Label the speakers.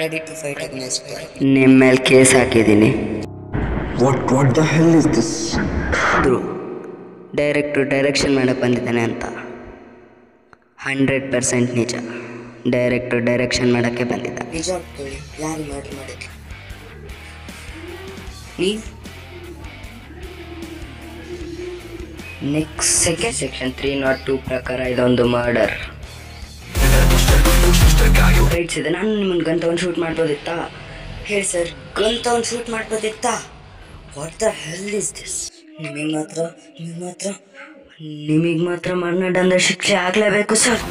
Speaker 1: Ready to fight against
Speaker 2: ನಿಮ್ಮ ಮೇಲೆ case ಹಾಕಿದ್ದೀನಿ.
Speaker 3: What the hell is this?
Speaker 2: Direction ಮಾಡಕ್ಕೆ ಬಂದಿದ್ದಾನೆ ಅಂತ 100% ನಿಜ. ಡೈರೆಕ್ಷನ್ ಮಾಡೋಕ್ಕೆ ಬಂದಿದ್ದ.
Speaker 1: ನಿಜ ಅಂದ್ಕೊಳ್ಳಿ, ಯಾರು ಮರ್ಡರ್ ಮಾಡೋಕ್ಕೆ? ನೀವು
Speaker 2: ನೆಕ್ಸ್ಟ್ ಸೆಕ್ಷನ್ 302 ಪ್ರಕಾರ ಇದೊಂದು ಮರ್ಡರ್. ರೈಟ್ಸ್ ಇದೆ. ನಾನು ನಿಮ್ಮನ್ನು ಗನ್ ತಗೊಂಡು ಶೂಟ್ ಮಾಡ್ಬೋದಿತ್ತಾ?
Speaker 1: ಹೇಳಿ ಸರ್, ಗನ್ ತಗೊಂಡು ಶೂಟ್ ಮಾಡ್ಬೋದಿತ್ತಾ? What the hell is this? ನಿಮಗೆ ಮಾತ್ರ
Speaker 2: ನಿಮಗೆ ಮಾತ್ರ ಮರ್ನಾಡ್ ಅಂದ್ರೆ ಶಿಕ್ಷೆ ಆಗಲೇಬೇಕು ಸರ್.